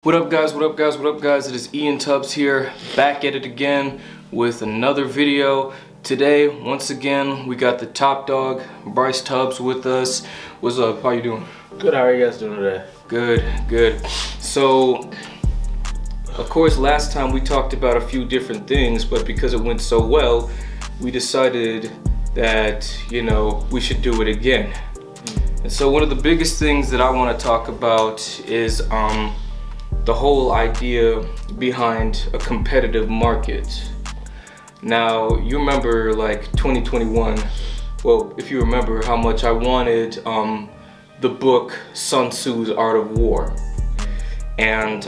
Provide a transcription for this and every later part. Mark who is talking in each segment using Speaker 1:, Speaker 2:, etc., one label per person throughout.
Speaker 1: What up guys, what up guys, what up guys, it is Ian Tubbs here, back at it again with another video. Today, once again, we got the top dog, Bryce Tubbs with us. What's up, how you doing?
Speaker 2: Good, how are you guys doing today?
Speaker 1: Good. So, of course, last time we talked about a few different things, but because it went so well, we decided that, you know, we should do it again. And so one of the biggest things that I want to talk about is the whole idea behind a competitive market. Now, you remember like 2021, well, if you remember how much I wanted the book Sun Tzu's Art of War. And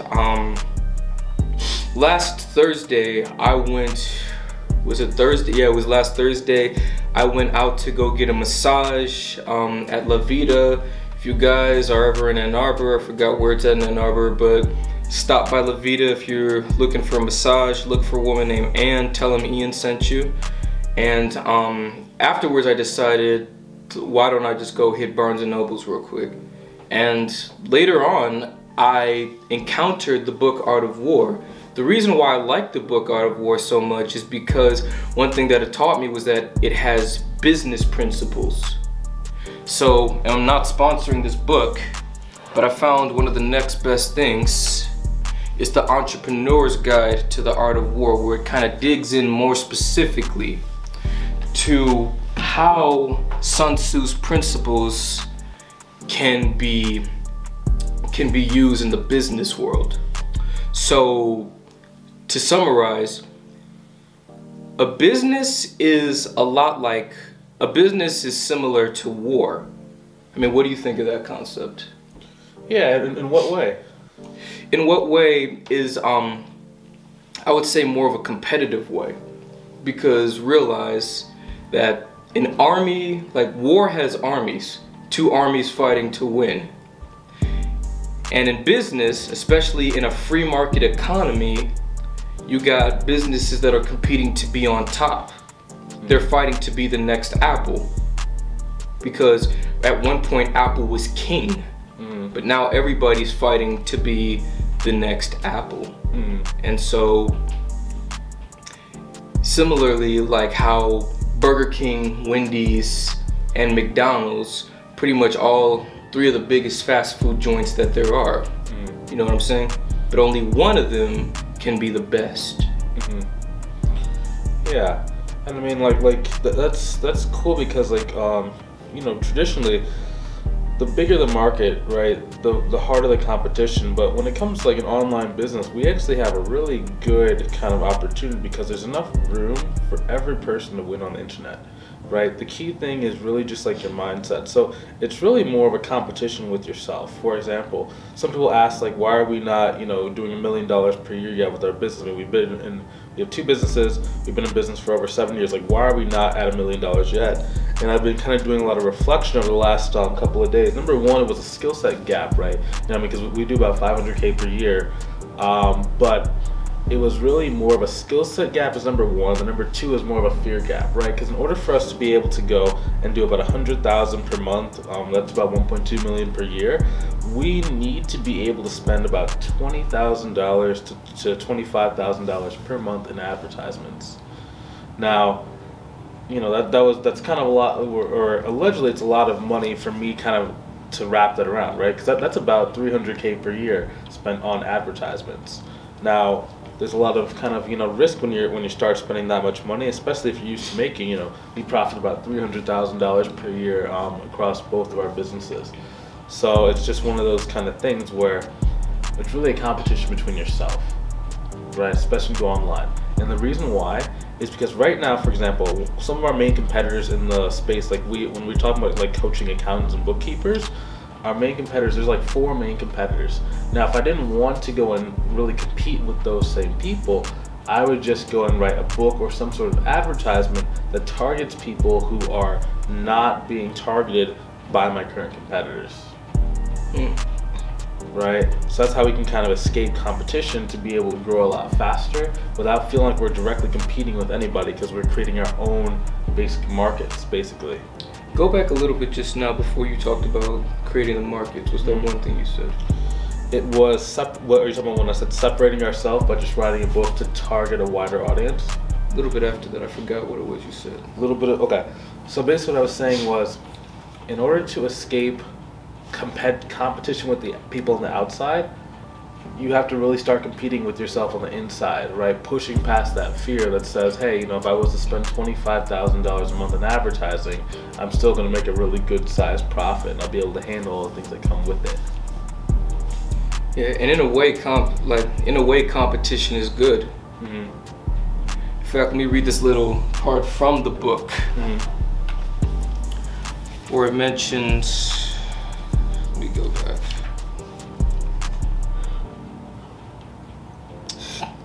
Speaker 1: last Thursday, I went, was it Thursday? Yeah, it was last Thursday. I went out to go get a massage at La Vida. If you guys are ever in Ann Arbor, I forgot where it's at in Ann Arbor, but stop by La Vida if you're looking for a massage. Look for a woman named Ann, tell them Ian sent you. And afterwards I decided, why don't I just go hit Barnes & Noble's real quick. And later on, I encountered the book Art of War. The reason why I like the book Art of War so much is because one thing that it taught me was that it has business principles. So, and I'm not sponsoring this book, but I found one of the next best things is the Entrepreneur's Guide to the Art of War, where it kind of digs in more specifically to how Sun Tzu's principles can be used in the business world. So, to summarize, a business is a lot like, a business is similar to war. I mean, what do you think of that concept?
Speaker 2: Yeah, in what way?
Speaker 1: In what way is, I would say more of a competitive way. Because realize that an army, like war has armies, two armies fighting to win. And in business, especially in a free market economy, you got businesses that are competing to be on top. They're fighting to be the next Apple. Because at one point Apple was king. But now everybody's fighting to be the next Apple. And so, similarly, like how Burger King, Wendy's, and McDonald's, pretty much all three of the biggest fast food joints that there are. You know what I'm saying? But only one of them can be the best.
Speaker 2: Yeah, and I mean, that's cool because, like, you know, traditionally, the bigger the market, right, the harder the competition. But when it comes to like an online business, we actually have a really good kind of opportunity because there's enough room for every person to win on the internet, right? The key thing is really just like your mindset. So it's really more of a competition with yourself. For example, some people ask, like, why are we not, you know, doing $1 million per year yet with our business? I mean, we have two businesses, we've been in business for over 7 years. Like, why are we not at $1 million yet? And I've been kind of doing a lot of reflection over the last couple of days. Number one, it was a skill set gap, right? You know, because we do about 500K per year, but it was really more of a skill set gap is number one. And number two is more of a fear gap, right? Because in order for us to be able to go and do about 100,000 per month, that's about 1.2 million per year. We need to be able to spend about $20,000 to $25,000 per month in advertisements. Now, you know, that's kind of a lot, or allegedly it's a lot of money for me kind of to wrap that around, right? Because that's about 300K per year spent on advertisements. Now, there's a lot of kind of, you know, risk when you start spending that much money, especially if you're used to making, you know, we profit about $300,000 per year across both of our businesses. So it's just one of those kind of things where it's really a competition between yourself, right? Especially go online. And the reason why is because right now, for example, some of our main competitors in the space, like when we're talking about like coaching accountants and bookkeepers, our main competitors, there's like 4 main competitors. Now, if I didn't want to go and really compete with those same people, I would just go and write a book or some sort of advertisement that targets people who are not being targeted by my current competitors. Right? So that's how we can kind of escape competition to be able to grow a lot faster without feeling like we're directly competing with anybody, because we're creating our own basic markets, basically.
Speaker 1: Go back a little bit just now before you talked about creating the markets. What's that one thing you said?
Speaker 2: It was, what are you talking about when I said separating ourselves by just writing a book to target a wider audience?
Speaker 1: A little bit after that, I forgot what it was you said.
Speaker 2: A little bit of, okay. So basically what I was saying was, in order to escape competition with the people on the outside, you have to really start competing with yourself on the inside, right? Pushing past that fear that says, hey, you know, if I was to spend $25,000 a month in advertising, I'm still going to make a really good sized profit, and I'll be able to handle all the things that come with it.
Speaker 1: Yeah, and in a way, competition is good.
Speaker 2: Mm-hmm.
Speaker 1: In fact, let me read this little part from the book, where it mentions. Let me go back.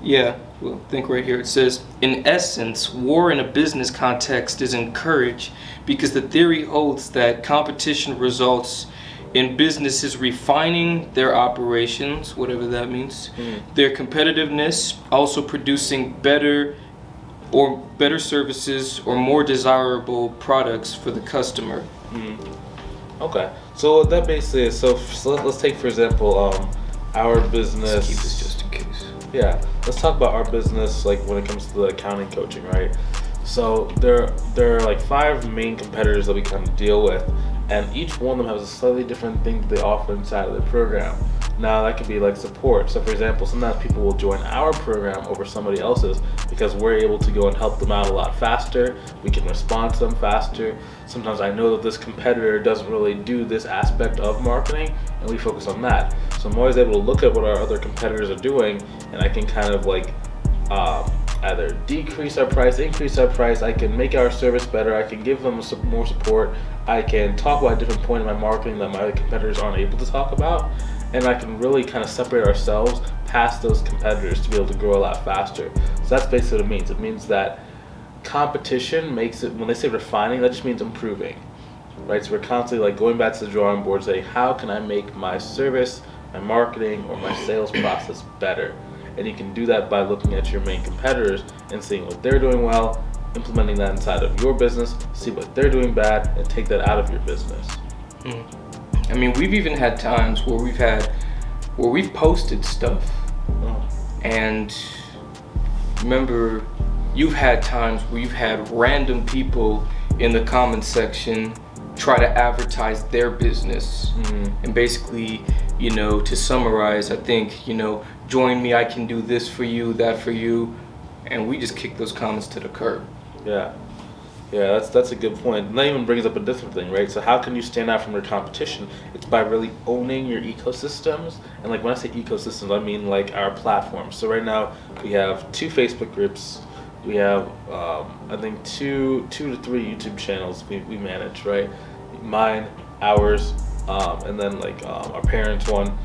Speaker 1: Yeah, well, I think right here it says, in essence, war in a business context is encouraged because the theory holds that competition results in businesses refining their operations, whatever that means, their competitiveness, also producing better services or more desirable products for the customer.
Speaker 2: Okay, so what that basically is, so let's take, for example, our business.
Speaker 1: Let's keep this just in case.
Speaker 2: Yeah, let's talk about our business, like when it comes to the accounting coaching, right? So there are like 5 main competitors that we kind of deal with, and each one of them has a slightly different thing that they offer inside of their program. Now that could be like support. So for example, sometimes people will join our program over somebody else's because we're able to go and help them out a lot faster. We can respond to them faster. Sometimes I know that this competitor doesn't really do this aspect of marketing, and we focus on that. So I'm always able to look at what our other competitors are doing, and I can kind of like either decrease our price, increase our price. I can make our service better. I can give them more support. I can talk about a different point in my marketing that my other competitors aren't able to talk about. And I can really kind of separate ourselves past those competitors to be able to grow a lot faster. So that's basically what it means. It means that competition makes it, when they say refining, that just means improving, right? So we're constantly like going back to the drawing board saying, how can I make my service, my marketing, or my sales process better? And you can do that by looking at your main competitors and seeing what they're doing well, implementing that inside of your business, see what they're doing bad, and take that out of your business.
Speaker 1: I mean, we've even had times where we've posted stuff, and remember, you've had times where you've had random people in the comment section try to advertise their business, and basically, you know, to summarize, I think, you know, join me, I can do this for you, that for you, and we just kick those comments to the curb.
Speaker 2: Yeah, that's a good point. And that even brings up a different thing, right? So how can you stand out from your competition? It's by really owning your ecosystems. And like when I say ecosystems, I mean like our platforms. So right now we have 2 Facebook groups. We have I think two to three YouTube channels we manage, right? Mine, ours, and then like our parents' one.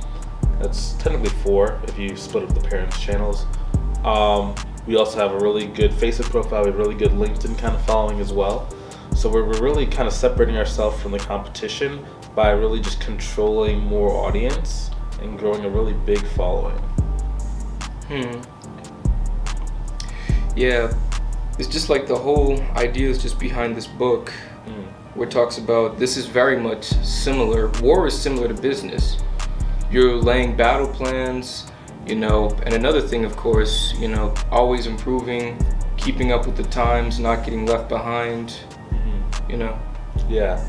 Speaker 2: That's technically 4 if you split up the parents' channels. We also have a really good Facebook profile. We have a really good LinkedIn kind of following as well. So we're really kind of separating ourselves from the competition by really just controlling more audience and growing a really big following.
Speaker 1: Yeah, it's just like the whole idea is just behind this book, where it talks about this is very much similar. War is similar to business. You're laying battle plans, you know, and another thing, of course, you know, always improving, keeping up with the times, not getting left behind, you know.
Speaker 2: Yeah,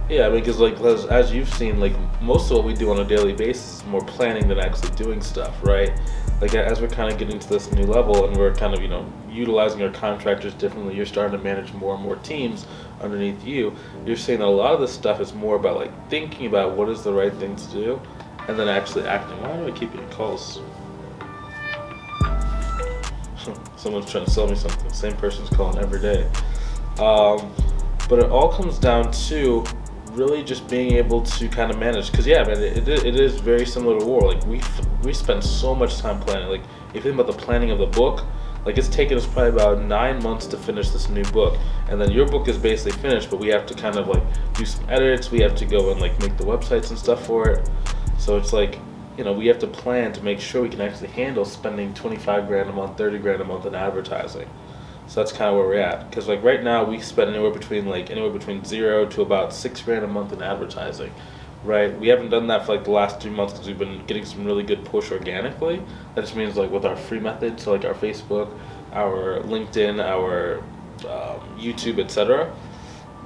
Speaker 2: because like as you've seen, like most of what we do on a daily basis is more planning than actually doing stuff, right? Like as we're kind of getting to this new level and we're kind of, you know, utilizing our contractors differently, you're starting to manage more and more teams underneath you. You're seeing that a lot of this stuff is more about like thinking about what is the right thing to do and then actually acting. Why do I keep getting calls? Someone's trying to sell me something. Same person's calling every day. But it all comes down to really just being able to kind of manage. Because yeah, man, it is very similar to war. Like we spend so much time planning. Like if you think about the planning of the book, like it's taken us probably about 9 months to finish this new book. And then your book is basically finished, but we have to kind of like do some edits. We have to go and like make the websites and stuff for it. So it's like, you know, we have to plan to make sure we can actually handle spending 25 grand a month, 30 grand a month in advertising. So that's kind of where we're at. Because like right now we spend anywhere between 0 to about 6 grand a month in advertising, right? We haven't done that for like the last 3 months because we've been getting some really good push organically. That just means like with our free method, so like our Facebook, our LinkedIn, our YouTube, etc.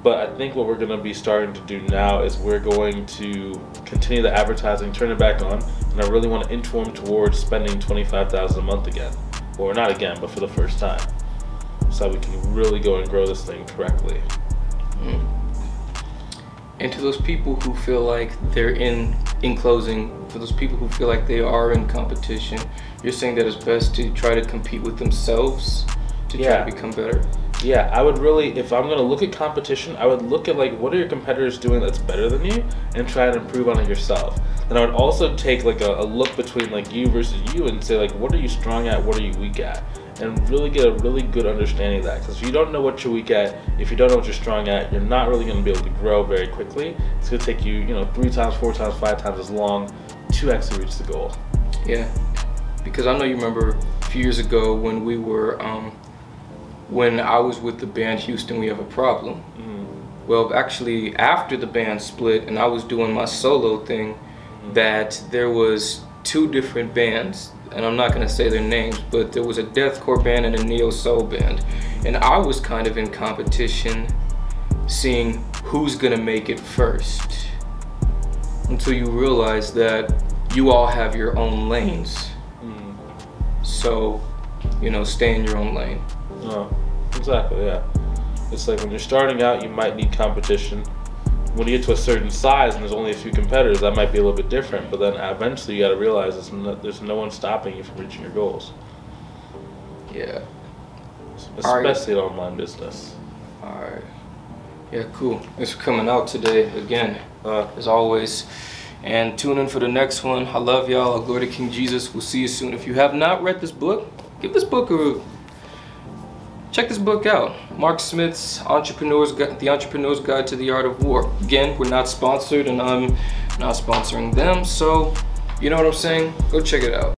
Speaker 2: But I think what we're going to be starting to do now is we're going to continue the advertising, turn it back on, and I really want to inch them towards spending $25,000 a month again, or not again, but for the first time, so we can really go and grow this thing correctly.
Speaker 1: And to those people who feel like they're in closing, for those people who feel like they are in competition, you're saying that it's best to try to compete with themselves to try to become better?
Speaker 2: Yeah, I would really, if I'm going to look at competition, I would look at like what are your competitors doing that's better than you and try and improve on it yourself. Then I would also take like a look between like you versus you and say like what are you strong at, what are you weak at, and really get a really good understanding of that. Because if you don't know what you're weak at, if you don't know what you're strong at, you're not really going to be able to grow very quickly. It's going to take you, 3 times, 4 times, 5 times as long to actually reach the goal.
Speaker 1: Yeah, because I know you remember a few years ago when we were when I was with the band Houston We Have a Problem. Well, actually after the band split and I was doing my solo thing, that there was 2 different bands, and I'm not going to say their names, but there was a deathcore band and a neo-soul band, and I was kind of in competition seeing who's going to make it first, until you realize that you all have your own lanes. So, stay in your own lane.
Speaker 2: Oh, exactly, yeah. It's like when you're starting out, you might need competition. When you get to a certain size and there's only a few competitors, that might be a little bit different. But then eventually you got to realize there's no one stopping you from reaching your goals.
Speaker 1: Yeah.
Speaker 2: Especially in online business.
Speaker 1: Alright. Yeah, cool. Thanks for coming out today again, as always. And tune in for the next one. I love y'all. Glory to King Jesus. We'll see you soon. If you have not read this book, give this book check this book out. Mark Smith's The Entrepreneur's Guide to the Art of War. Again, we're not sponsored and I'm not sponsoring them, so you know what I'm saying? Go check it out.